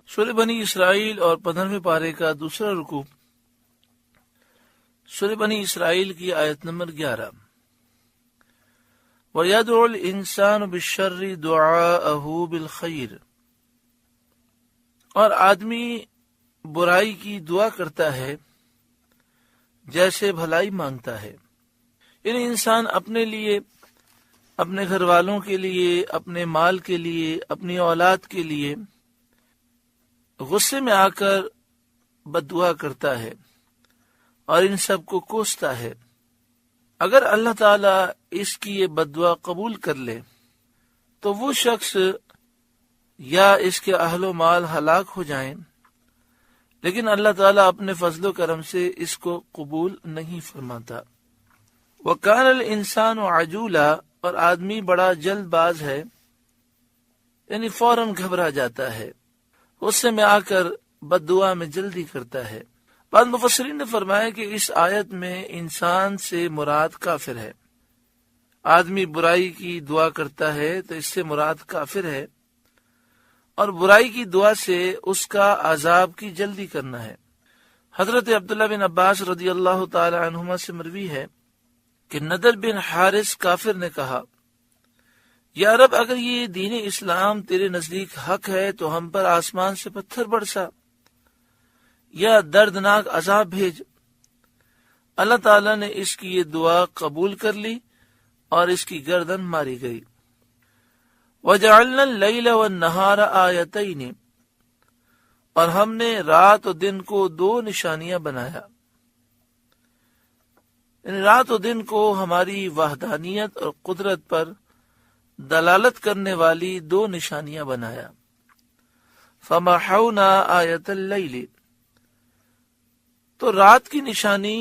سورہ بنی اسرائیل اور 15ویں پارے کا دوسرا رکوع، سورہ بنی اسرائیل کی آیت نمبر 11۔ وَيَدْعُ الْإِنسَانُ بِالشَّرِّ دُعَاءَهُ بِالْخَيْرِ، اور آدمی برائی کی دعا کرتا ہے جیسے بھلائی مانگتا ہے۔ یعنی انسان اپنے لیے، اپنے گھر والوں کے لیے، اپنے مال کے لیے، اپنی اولاد کے لیے غصے میں آ کر بد دعا کرتا ہے اور ان سب کو کوستا ہے۔ اگر اللہ تعالیٰ اس کی یہ بد دعا قبول کر لے تو وہ شخص یا اس کے اہل و مال ہلاک ہو جائیں، لیکن اللہ تعالیٰ اپنے فضل و کرم سے اس کو قبول نہیں فرماتا۔ وَكَانَ الْإِنسَانُ عَجُولًا، اور آدمی بڑا جلد باز ہے، یعنی فوراً گھبرا جاتا ہے، غصے میں آ کر بد دعا میں جلدی کرتا ہے۔ بعض مفسرین نے فرمایا کہ اس آیت میں انسان سے مراد کافر ہے۔ آدمی برائی کی دعا کرتا ہے تو اس سے مراد کافر ہے، اور برائی کی دعا سے اس کا عذاب کی جلدی کرنا ہے۔ حضرت عبداللہ بن عباس رضی اللہ تعالی عنہما سے مروی ہے کہ نضر بن حارث کافر نے کہا، یا رب، اگر یہ دین اسلام تیرے نزدیک حق ہے تو ہم پر آسمان سے پتھر برسا یا دردناک عذاب بھیج۔ اللہ تعالیٰ نے اس کی یہ دعا قبول کر لی اور اس کی گردن ماری گئی۔ وَجَعَلْنَا اللَّيْلَ وَالنَّهَارَ آیَتَيْنِ، اور ہم نے رات و دن کو دو نشانیاں بنایا، یعنی رات و دن کو ہماری وحدانیت اور قدرت پر دلالت کرنے والی دو نشانیاں بنایا۔ فَمَحَوْنَا آیَةَ اللَّيْلِ، تو رات کی نشانی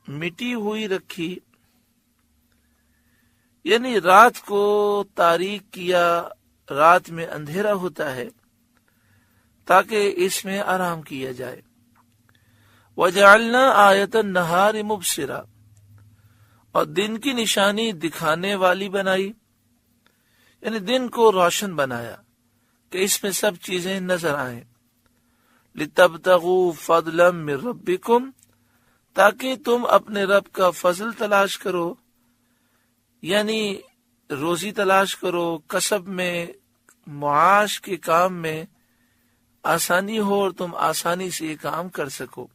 مٹی ہوئی رکھی، یعنی رات کو تاریک کیا، رات میں اندھیرا ہوتا ہے تاکہ اس میں آرام کیا جائے۔ وَجَعَلْنَا آیَةَ النَّهَارِ مُبْصِرًا، اور دن کی نشانی دکھانے والی بنائی، یعنی دن کو روشن بنایا کہ اس میں سب چیزیں نظر آئیں۔ لِتَبْتَغُوا فَضْلًا مِّن رَبِّكُمْ، تاکہ تم اپنے رب کا فضل تلاش کرو، یعنی روزی تلاش کرو، کسب میں، معاش کے کام میں آسانی ہو اور تم آسانی سے یہ کام کر سکو۔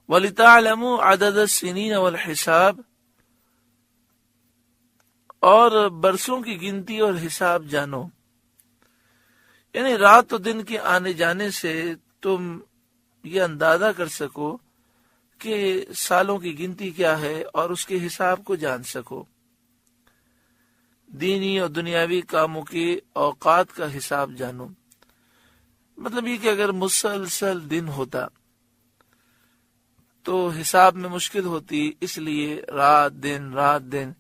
وَلِتَعْلَمُوا عَدَدَ السِّنِينَ وَالْحِسَابَ، اور برسوں کی گنتی اور حساب جانو، یعنی رات و دن کے آنے جانے سے تم یہ اندازہ کر سکو کہ سالوں کی گنتی کیا ہے اور اس کے حساب کو جان سکو۔ دینی اور دنیاوی کاموں کے اوقات کا حساب جانو، مطلب یہ کہ اگر مسلسل دن ہوتا تو حساب میں مشکل ہوتی، اس لیے رات دن،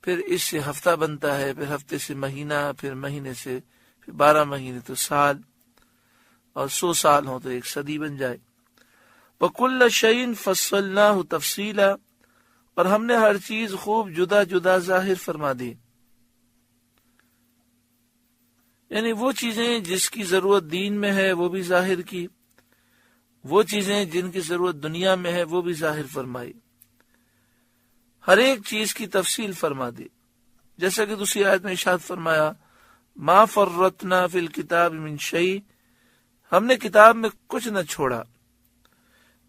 پھر اس سے ہفتہ بنتا ہے، پھر ہفتے سے مہینہ، پھر مہینے سے پھر 12 مہینے تو سال، اور 100 سال ہوں تو 1 صدی بن جائے۔ وَكُلَّ شَيْءٍ فَصَّلْنَاهُ تَفْصِيلًا، اور ہم نے ہر چیز خوب جدا جدا ظاہر فرما دی، یعنی وہ چیزیں جس کی ضرورت دین میں ہے وہ بھی ظاہر کی، وہ چیزیں جن کی ضرورت دنیا میں ہے وہ بھی ظاہر فرمائی، ہر ایک چیز کی تفصیل فرما دی۔ جیسا کہ دوسری آیت میں ارشاد فرمایا، ما فرطنا فی الکتاب من شیء، ہم نے کتاب میں کچھ نہ چھوڑا۔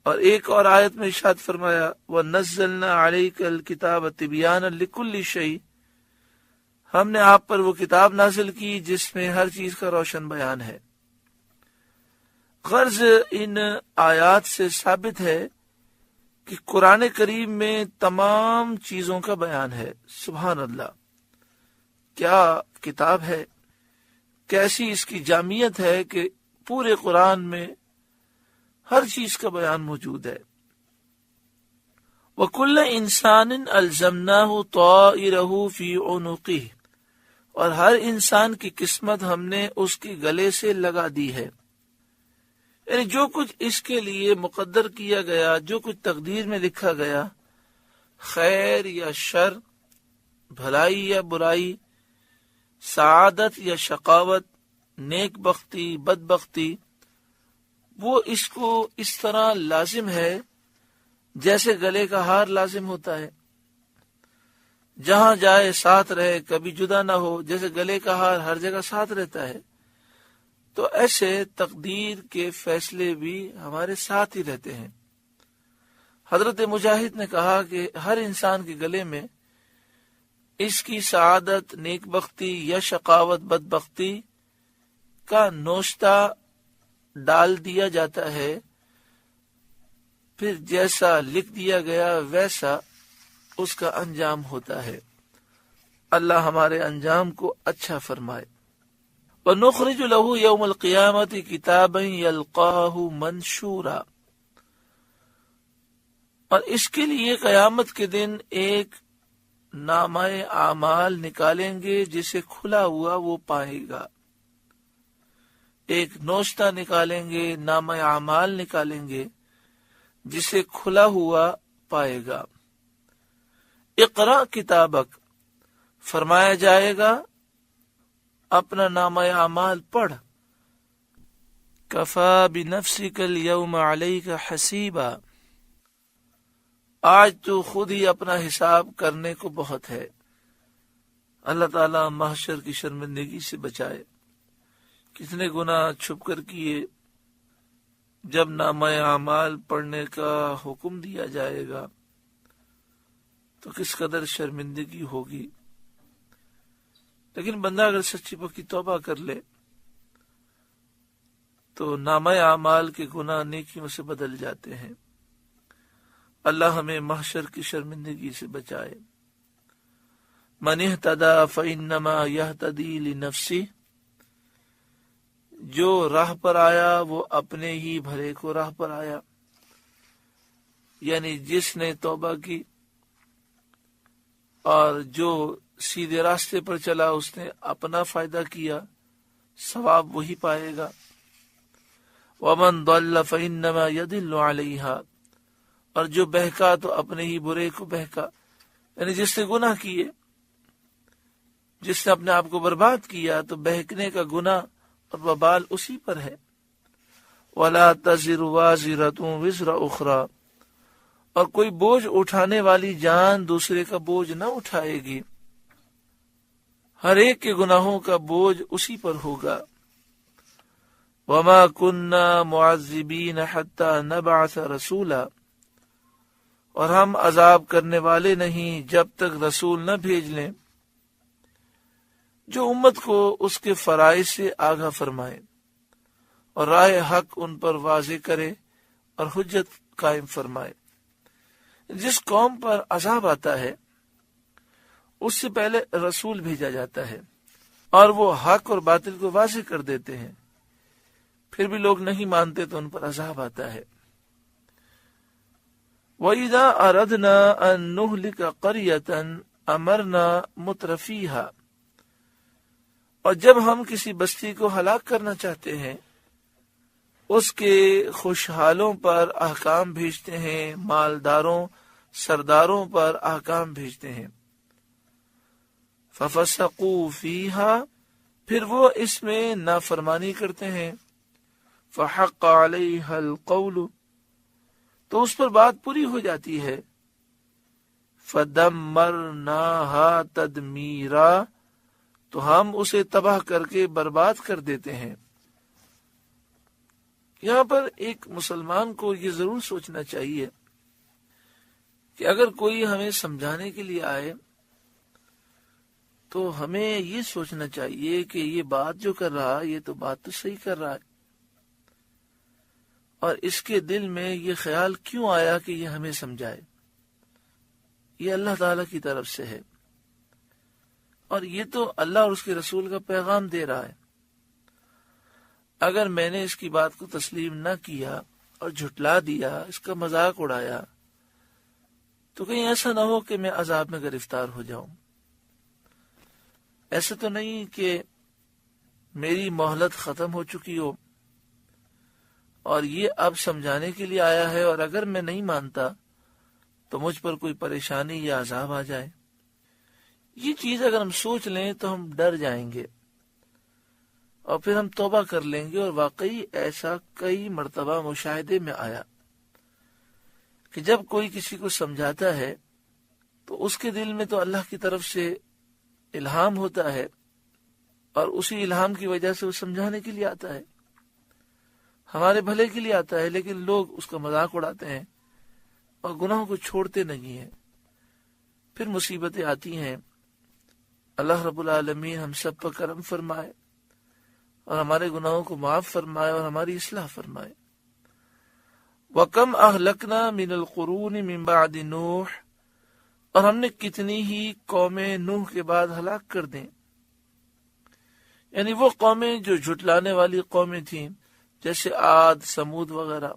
اور ایک اور آیت میں ارشاد فرمایا، وَنَزَّلْنَا عَلَيْكَ الْكِتَابَ تِبْيَانًا لِكُلِّ شَيْءٍ، ہم نے آپ پر وہ کتاب نازل کی جس میں ہر چیز کا روشن بیان ہے۔ غرض ان آیات سے ثابت ہے کہ قرآن کریم میں تمام چیزوں کا بیان ہے۔ سبحان اللہ، کیا کتاب ہے، کیسی اس کی جامعیت ہے کہ پورے قرآن میں ہر چیز کا بیان موجود ہے۔ وَكُلَّ إِنسَانٍ أَلْزَمْنَاهُ طَائِرَهُ فِي عُنُقِهِ، اور ہر انسان کی قسمت ہم نے اس کے گلے سے لگا دی ہے، یعنی جو کچھ اس کے لیے مقدر کیا گیا، جو کچھ تقدیر میں لکھا گیا، خیر یا شر، بھلائی یا برائی، سعادت یا شقاوت، نیک بختی بدبختی، وہ اس کو اس طرح لازم ہے جیسے گلے کا ہار لازم ہوتا ہے، جہاں جائے ساتھ رہے، کبھی جدا نہ ہو، جیسے گلے کا ہار ہر جگہ ساتھ رہتا ہے، تو ایسے تقدیر کے فیصلے بھی ہمارے ساتھ ہی رہتے ہیں۔ حضرت مجاہد نے کہا کہ ہر انسان کے گلے میں اس کی سعادت، نیک بختی یا شقاوت بدبختی کا نوشتہ ڈال دیا جاتا ہے، پھر جیسا لکھ دیا گیا ویسا اس کا انجام ہوتا ہے۔ اللہ ہمارے انجام کو اچھا فرمائے۔ وَنُخْرِجُ لَهُ يَوْمَ الْقِيَامَةِ كِتَابًا يَلْقَاهُ مَنْشُورًا، اور اس کے لیے قیامت کے دن ایک نامہ اعمال نکالیں گے جسے کھلا ہوا وہ پائے گا۔ ایک نوشتہ نکالیں گے، نامہ اعمال نکالیں گے جسے کھلا ہوا پائے گا۔ اقرا کتابک، فرمایا جائے گا اپنا نامہ اعمال پڑھ۔ کفا بنفسک اليوم علیک حسیبا، آج تو خود ہی اپنا حساب کرنے کو بہت ہے۔ اللہ تعالیٰ محشر کی شرمندگی سے بچائے۔ کتنے گناہ چھپ کر کیے، جب نامہ اعمال پڑھنے کا حکم دیا جائے گا تو کس قدر شرمندگی ہوگی۔ لیکن بندہ اگر سچی پکی توبہ کر لے تو نامہ اعمال کے گناہ نیکیوں سے بدل جاتے ہیں۔ اللہ ہمیں محشر کی شرمندگی سے بچائے۔ من اہتدی فانما یہتدی لنفسہ، جو راہ پر آیا وہ اپنے ہی بھلے کو راہ پر آیا، یعنی جس نے توبہ کی اور جو سیدھے راستے پر چلا اس نے اپنا فائدہ کیا، ثواب وہی پائے گا۔ ومن ضل فانما يضل علیہا، اور جو بہکا تو اپنے ہی برے کو بہکا، یعنی جس نے گناہ کیے، جس نے اپنے آپ کو برباد کیا تو بہکنے کا گناہ اور وبال اسی پر ہے۔ وَلَا تَزِرُ وَازِرَةٌ وِزْرَ أُخْرَى، اور کوئی بوجھ اٹھانے والی جان دوسرے کا بوجھ نہ اٹھائے گی، ہر ایک کے گناہوں کا بوجھ اسی پر ہوگا۔ وَمَا كُنَّا مُعَذِّبِينَ حَتَّى نَبْعَثَ رَسُولًا، اور ہم عذاب کرنے والے نہیں جب تک رسول نہ بھیج لیں جو امت کو اس کے فرائض سے آگاہ فرمائے اور راہ حق ان پر واضح کرے اور حجت قائم فرمائے۔ جس قوم پر عذاب آتا ہے اس سے پہلے رسول بھیجا جاتا ہے اور وہ حق اور باطل کو واضح کر دیتے ہیں، پھر بھی لوگ نہیں مانتے تو ان پر عذاب آتا ہے۔ وَإِذَا أَرَدْنَا أَن نُهْلِكَ قَرْيَةً أَمَرْنَا مُتْرَفِيهَا، اور جب ہم کسی بستی کو ہلاک کرنا چاہتے ہیں اس کے خوشحالوں پر احکام بھیجتے ہیں، مالداروں سرداروں پر احکام بھیجتے ہیں۔ فَفَسَقُوا فِيهَا، پھر وہ اس میں نافرمانی کرتے ہیں۔ فَحَقَّ عَلَيْهَا الْقَوْلُ، تو اس پر بات پوری ہو جاتی ہے۔ فَدَمَّرْنَاهَا تَدْمِيرًا، تو ہم اسے تباہ کر کے برباد کر دیتے ہیں۔ یہاں پر ایک مسلمان کو یہ ضرور سوچنا چاہیے کہ اگر کوئی ہمیں سمجھانے کے لیے آئے تو ہمیں یہ سوچنا چاہیے کہ یہ بات جو کر رہا یہ تو بات تو صحیح کر رہا ہے، اور اس کے دل میں یہ خیال کیوں آیا کہ یہ ہمیں سمجھائے۔ یہ اللہ تعالیٰ کی طرف سے ہے اور یہ تو اللہ اور اس کے رسول کا پیغام دے رہا ہے۔ اگر میں نے اس کی بات کو تسلیم نہ کیا اور جھٹلا دیا، اس کا مذاق اڑایا، تو کہیں ایسا نہ ہو کہ میں عذاب میں گرفتار ہو جاؤں۔ ایسا تو نہیں کہ میری مہلت ختم ہو چکی ہو اور یہ اب سمجھانے کے لیے آیا ہے، اور اگر میں نہیں مانتا تو مجھ پر کوئی پریشانی یا عذاب آ جائے۔ یہ چیز اگر ہم سوچ لیں تو ہم ڈر جائیں گے اور پھر ہم توبہ کر لیں گے۔ اور واقعی ایسا کئی مرتبہ مشاہدے میں آیا کہ جب کوئی کسی کو سمجھاتا ہے تو اس کے دل میں تو اللہ کی طرف سے الہام ہوتا ہے اور اسی الہام کی وجہ سے وہ سمجھانے کے لیے آتا ہے، ہمارے بھلے کے لیے آتا ہے، لیکن لوگ اس کا مذاق اڑاتے ہیں اور گناہوں کو چھوڑتے نہیں ہیں، پھر مصیبتیں آتی ہیں۔ اللہ رب العالمین ہم سب پر کرم فرمائے اور ہمارے گناہوں کو معاف فرمائے اور ہماری اصلاح فرمائے۔ وَكَمْ أَهْلَكْنَا مِنَ الْقُرُونِ مِنْ بَعْدِ نُوحٍ، اور ہم نے کتنی ہی قومیں نوح کے بعد ہلاک کر دیں، یعنی وہ قومیں جو جھٹلانے والی قومیں تھیں جیسے عاد، سمود وغیرہ۔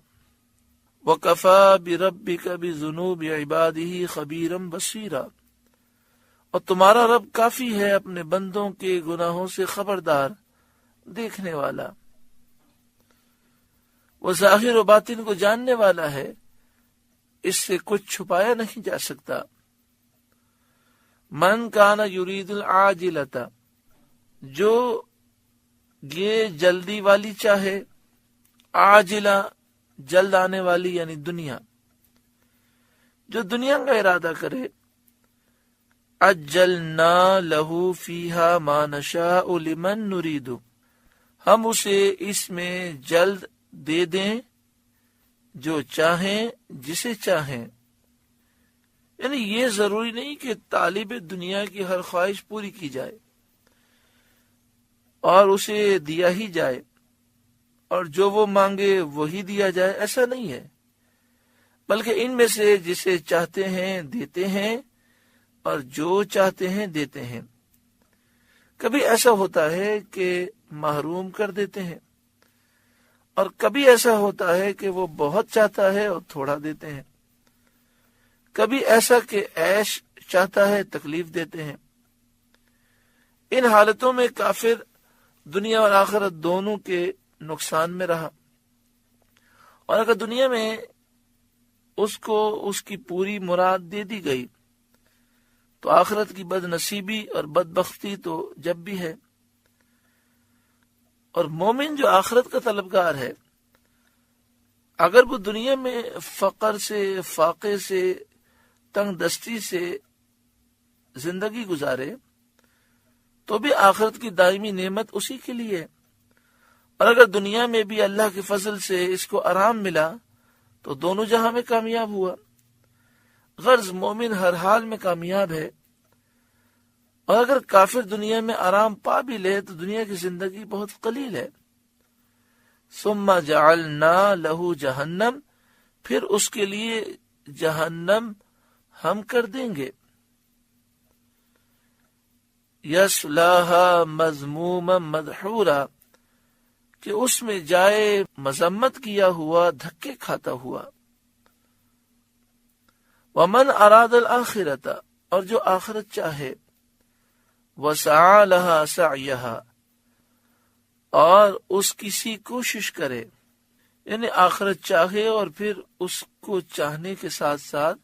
وَكَفَى بِرَبِّكَ بِذُنُوبِ عِبَادِهِ خَبِيرًا بَصِيرًا، اور تمہارا رب کافی ہے اپنے بندوں کے گناہوں سے خبردار، دیکھنے والا، وہ ظاہر و باطن کو جاننے والا ہے، اس سے کچھ چھپایا نہیں جا سکتا۔ من کان یرید العاجلۃ، جو یہ جلدی والی چاہے، عاجلہ جلد آنے والی یعنی دنیا، جو دنیا کا ارادہ کرے، عجلنا لہ فیہا ما نشاء لمن نرید، ہم اسے اس میں جلد دے دیں جو چاہیں جسے چاہیں۔ یعنی یہ ضروری نہیں کہ طالب دنیا کی ہر خواہش پوری کی جائے اور اسے دیا ہی جائے اور جو وہ مانگے وہی دیا جائے، ایسا نہیں ہے، بلکہ ان میں سے جسے چاہتے ہیں دیتے ہیں اور جو چاہتے ہیں دیتے ہیں۔ کبھی ایسا ہوتا ہے کہ محروم کر دیتے ہیں اور کبھی ایسا ہوتا ہے کہ وہ بہت چاہتا ہے اور تھوڑا دیتے ہیں، کبھی ایسا کہ عیش چاہتا ہے تکلیف دیتے ہیں۔ ان حالتوں میں کافر دنیا اور آخرت دونوں کے نقصان میں رہا، اور اگر دنیا میں اس کو اس کی پوری مراد دے دی گئی تو آخرت کی بد نصیبی اور بدبختی تو جب بھی ہے۔ اور مومن جو آخرت کا طلبگار ہے، اگر وہ دنیا میں فقر سے، فاقے سے، تنگ دستی سے زندگی گزارے تو بھی آخرت کی دائمی نعمت اسی کے لیے ہے، اور اگر دنیا میں بھی اللہ کے فضل سے اس کو آرام ملا تو دونوں جہاں میں کامیاب ہوا۔ غرض مومن ہر حال میں کامیاب ہے، اور اگر کافر دنیا میں آرام پا بھی لے تو دنیا کی زندگی بہت قلیل ہے۔ ثم جعلنا لہ جہنم، پھر اس کے لیے جہنم ہم کر دیں گے، یصلاھا مذموما مدحورا، کہ اس میں جائے مذمت کیا ہوا، دھکے کھاتا ہوا۔ ومن اراد الآخرۃ، اور جو آخرت چاہے، وسعى لها سعيها، اور اس کسی کوشش کرے، یعنی آخرت چاہے اور پھر اس کو چاہنے کے ساتھ ساتھ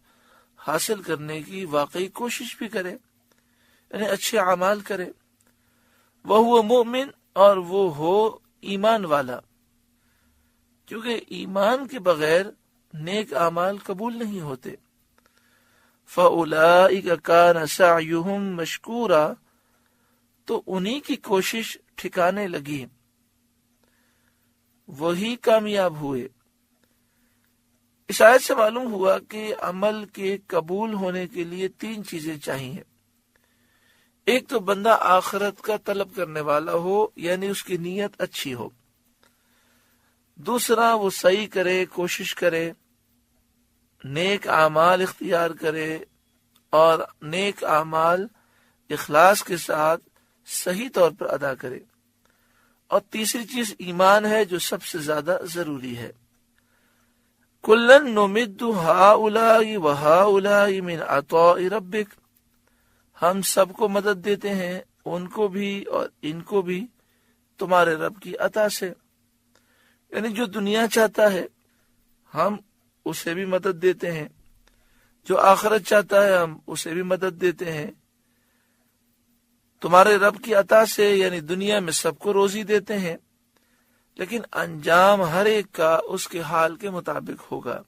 حاصل کرنے کی واقعی کوشش بھی کرے، یعنی اچھے اعمال کرے۔ وہو مؤمن، اور وہ ہو ایمان والا، کیونکہ ایمان کے بغیر نیک اعمال قبول نہیں ہوتے۔ فَأُولَئِكَ كَانَ سَعْيُهُمْ مَشْكُورًا، تو انہی کی کوشش ٹھکانے لگی، وہی کامیاب ہوئے۔ اس آیت سے معلوم ہوا کہ عمل کے قبول ہونے کے لیے 3 چیزیں چاہیے۔ ایک تو بندہ آخرت کا طلب کرنے والا ہو، یعنی اس کی نیت اچھی ہو۔ دوسرا، وہ صحیح کرے، کوشش کرے، نیک اعمال اختیار کرے، اور نیک اعمال اخلاص کے ساتھ صحیح طور پر ادا کرے۔ اور تیسری چیز ایمان ہے، جو سب سے زیادہ ضروری ہے۔ کُلًّا نُمِدُّ ہَؤُلَاءِ وَہَؤُلَاءِ مِنْ عَطَاءِ رَبِّكَ، ہم سب کو مدد دیتے ہیں، ان کو بھی اور ان کو بھی، تمہارے رب کی عطا سے۔ یعنی جو دنیا چاہتا ہے ہم اسے بھی مدد دیتے ہیں، جو آخرت چاہتا ہے ہم اسے بھی مدد دیتے ہیں. تمہارے رب کی عطا سے یعنی دنیا میں سب کو روزی دیتے ہیں، لیکن انجام ہر ایک کا اس کے حال کے مطابق ہوگا.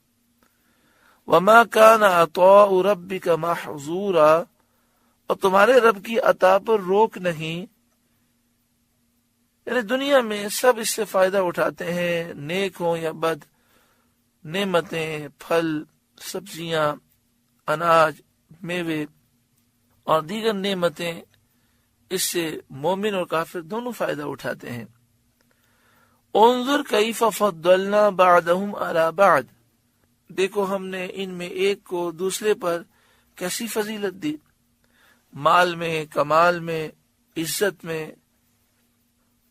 وما كان عطاء ربك محظورا، اور تمہارے رب کی عطا پر روک نہیں، یعنی دنیا میں سب اس سے فائدہ اٹھاتے ہیں، نیک ہوں یا بد. نعمتیں، پھل، سبزیاں، اناج، میوے اور دیگر نعمتیں، اس سے مومن اور کافر دونوں فائدہ اٹھاتے ہیں. انظر کیف فضلنا بعضهم على بعض، دیکھو ہم نے ان میں ایک کو دوسرے پر کیسی فضیلت دی، مال میں، کمال میں، عزت میں.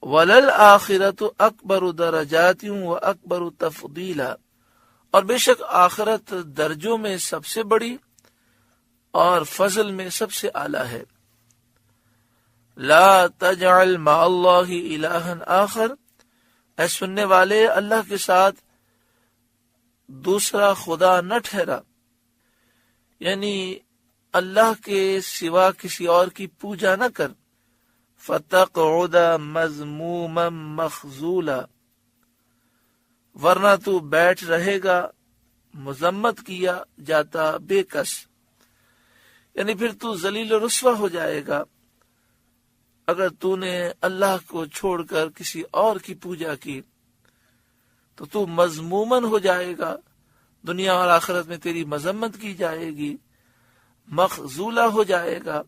وَلَلْآخِرَةُ أَكْبَرُ دَرَجَاتٍ وَأَكْبَرُ تَفْضِيلًا، اور بے شک آخرت درجوں میں سب سے بڑی اور فضل میں سب سے اعلیٰ ہے. لا تجعل مع اللہ الہا آخر، اے سننے والے اللہ کے ساتھ دوسرا خدا نہ ٹھہرا، یعنی اللہ کے سوا کسی اور کی پوجا نہ کر. فتقعد مذموما مخذولا، ورنہ تو بیٹھ رہے گا مذمت کیا جاتا بے کس، یعنی پھر تو ذلیل و رسوا ہو جائے گا اگر تو نے اللہ کو چھوڑ کر کسی اور کی پوجا کی تو تو مذمومن ہو جائے گا، دنیا اور آخرت میں تیری مذمت کی جائے گی، مخذولہ ہو جائے گا،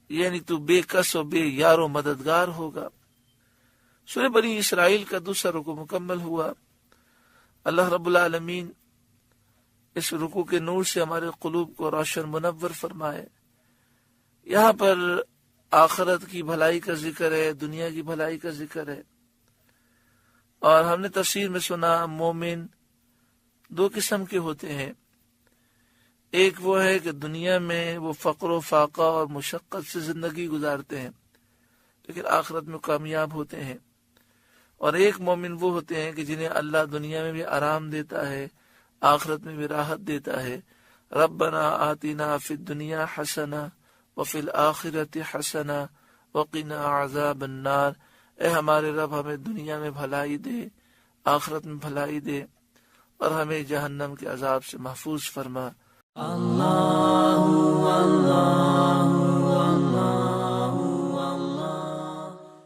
یعنی تو بے کس و بے یار و مددگار ہوگا. سورہ بنی اسرائیل کا دوسرا رکوع مکمل ہوا. اللہ رب العالمین اس رکوع کے نور سے ہمارے قلوب کو روشن منور فرمائے. یہاں پر آخرت کی بھلائی کا ذکر ہے، دنیا کی بھلائی کا ذکر ہے، اور ہم نے تفسیر میں سنا مومن دو قسم کے ہوتے ہیں. ایک وہ ہے کہ دنیا میں وہ فقر و فاقہ اور مشقت سے زندگی گزارتے ہیں لیکن آخرت میں کامیاب ہوتے ہیں، اور ایک مومن وہ ہوتے ہیں کہ جنہیں اللہ دنیا میں بھی آرام دیتا ہے، آخرت میں بھی راحت دیتا ہے. ربنا آتنا فی الدنیا حسنہ وفی الآخرۃ حسنہ وقنا عذاب النار، اے ہمارے رب ہمیں دنیا میں بھلائی دے، آخرت میں بھلائی دے، اور ہمیں جہنم کے عذاب سے محفوظ فرما. اللہ اللہ